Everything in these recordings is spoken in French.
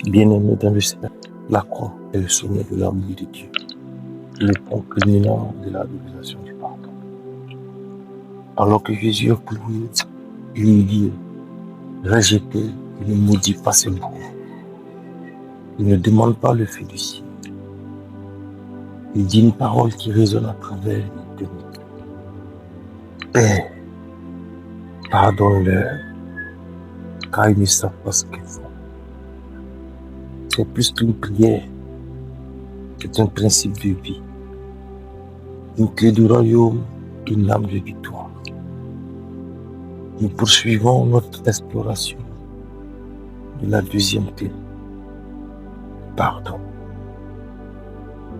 Bien-aimé dans le Seigneur, la croix est le sommet de l'amour de Dieu, le point culminant de la réalisation du pardon. Alors que Jésus est cloué, il lui dit, rejeté, il ne maudit pas ses mots. Il ne demande pas le feu du ciel. Il dit une parole qui résonne à travers l'éternité. Père, pardonne-leur, car ils ne savent pas ce qu'ils font. C'est plus qu'une prière, c'est un principe de vie, une clé du royaume, une lame de victoire. Nous poursuivons notre exploration de la deuxième clé, pardon,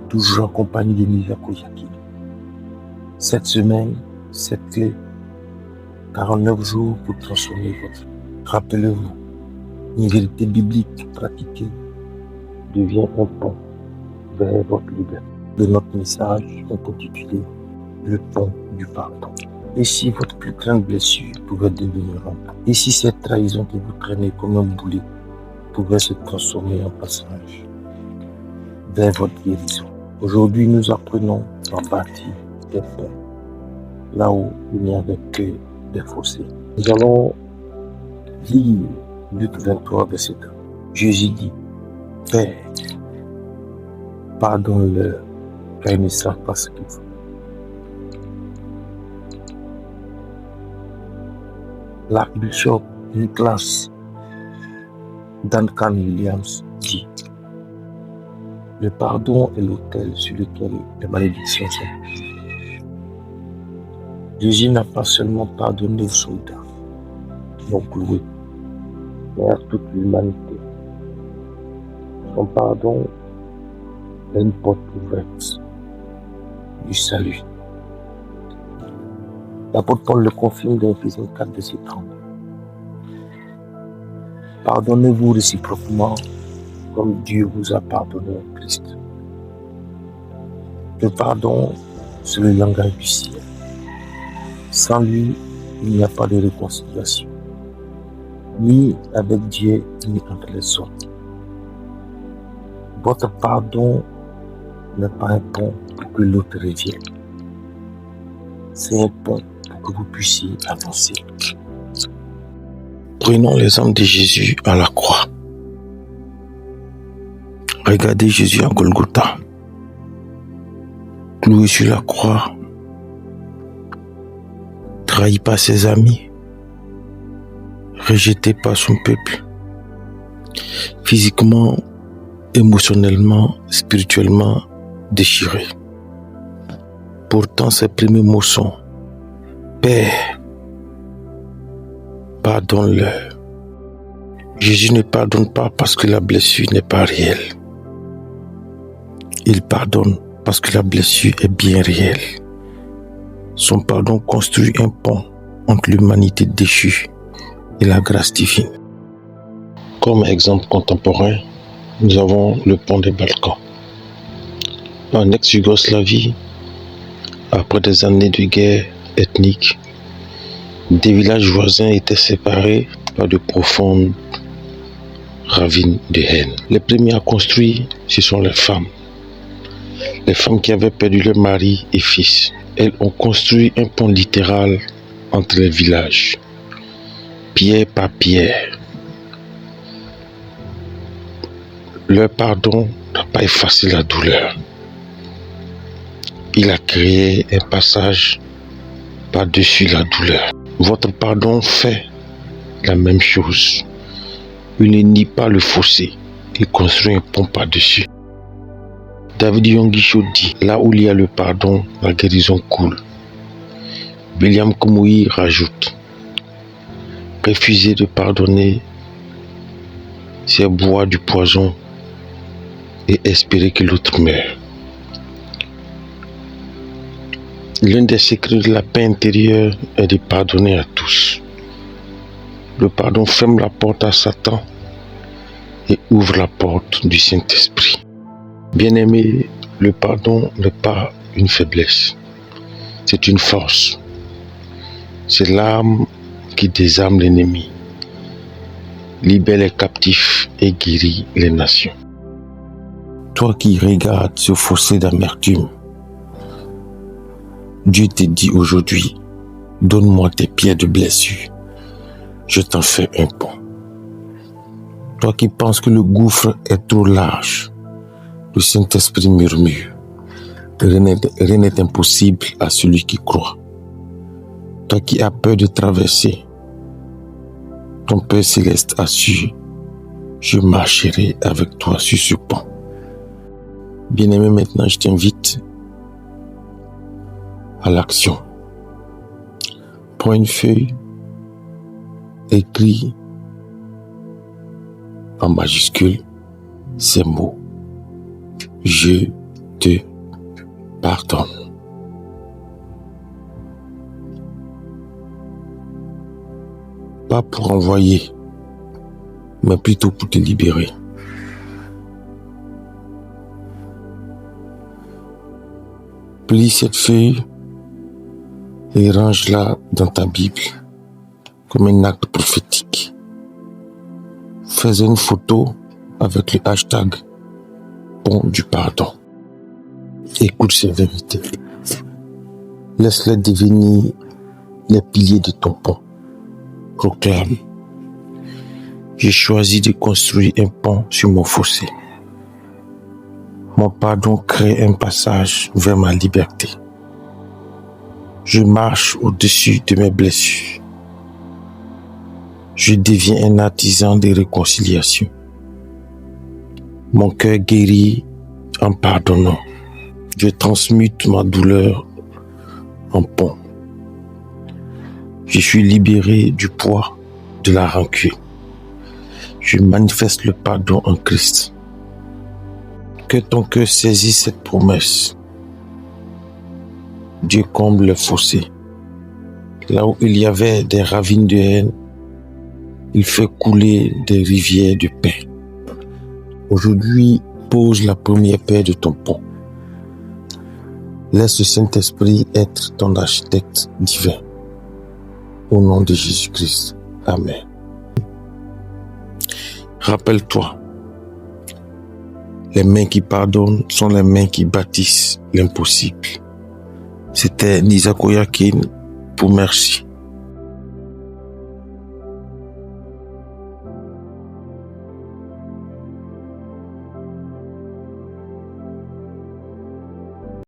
toujours accompagné de Nivea Koyaki. Cette semaine, cette clé, 49 jours pour transformer votre vie. Rappelez-vous, une vérité biblique pratiquée devient un pont vers votre liberté. De notre message intitulé Le pont du pardon. Et si votre plus grande blessure pouvait devenir un pont? Et si cette trahison que vous traînez comme un boulet pouvait se transformer en passage vers votre guérison? Aujourd'hui, nous apprenons à bâtir des ponts là où il n'y avait que des fossés. Nous allons lire Luc 23, verset 1. Jésus dit, Père, pardonne-leur, car ils ne savent pas ce qu'ils font. L'archbishop Nicholas Duncan Williams dit, le pardon est l'autel sur lequel les malédictions sont prises. Jésus n'a pas seulement pardonné aux soldats qui l'ont cloué, mais à toute l'humanité. Son pardon est une porte ouverte du salut. L'apôtre Paul le confirme dans Éphésiens 4, verset 30. Pardonnez-vous réciproquement comme Dieu vous a pardonné en Christ. Le pardon, c'est le langage du ciel. Sans lui, il n'y a pas de réconciliation, ni avec Dieu, ni entre les hommes. Votre pardon n'est pas un pont pour que l'autre revienne. C'est un pont pour que vous puissiez avancer. Prenons l'exemple de Jésus à la croix. Regardez Jésus à Golgotha, cloué sur la croix, trahi par ses amis, rejeté par son peuple, physiquement, émotionnellement, spirituellement déchiré. Pourtant, ses premiers mots sont « Père, pardonne-leur ». Jésus ne pardonne pas parce que la blessure n'est pas réelle. Il pardonne parce que la blessure est bien réelle. Son pardon construit un pont entre l'humanité déchue et la grâce divine. Comme exemple contemporain, nous avons le pont des Balkans. En ex-Yougoslavie, après des années de guerre ethnique, des villages voisins étaient séparés par de profondes ravines de haine. Les premiers à construire, ce sont les femmes. Les femmes qui avaient perdu leur mari et fils. Elles ont construit un pont littéral entre les villages, pierre par pierre. Leur pardon n'a pas effacé la douleur. Il a créé un passage par-dessus la douleur. Votre pardon fait la même chose. Il ne nie pas le fossé, il construit un pont par-dessus. David Yonguicho dit, là où il y a le pardon, la guérison coule. William Komoui rajoute, refuser de pardonner, c'est boire du poison et espérer que l'autre meure. L'un des secrets de la paix intérieure est de pardonner à tous. Le pardon ferme la porte à Satan et ouvre la porte du Saint-Esprit. Bien-aimé, le pardon n'est pas une faiblesse, c'est une force. C'est l'arme qui désarme l'ennemi. libère les captifs et guérit les nations. Toi qui regardes ce fossé d'amertume, Dieu te dit aujourd'hui, donne-moi tes pierres de blessure, je t'en fais un pont. Toi qui penses que le gouffre est trop large, le Saint-Esprit murmure, rien n'est impossible à celui qui croit. Toi qui as peur de traverser, ton Père Céleste assure, je marcherai avec toi sur ce pont. Bien-aimé, maintenant je t'invite à l'action. Prends une feuille, écris en majuscule ces mots. Je te pardonne. Pas pour envoyer, mais plutôt pour te libérer. Plie cette feuille et range-la dans ta Bible comme un acte prophétique. Fais une photo avec le hashtag Pont du pardon. Écoute ces vérités. Laisse-les devenir les piliers de ton pont. Proclame. J'ai choisi de construire un pont sur mon fossé. Mon pardon crée un passage vers ma liberté. Je marche au-dessus de mes blessures. Je deviens un artisan de réconciliation. Mon cœur guérit en pardonnant. Je transmute ma douleur en pont. Je suis libéré du poids de la rancune. Je manifeste le pardon en Christ. Que ton cœur saisisse cette promesse. Dieu comble le fossé. Là où il y avait des ravines de haine, il fait couler des rivières de paix. Aujourd'hui, pose la première pierre de ton pont. Laisse le Saint-Esprit être ton architecte divin. Au nom de Jésus-Christ. Amen. Rappelle-toi, les mains qui pardonnent sont les mains qui bâtissent l'impossible. C'était Nisa Koyakin pour merci.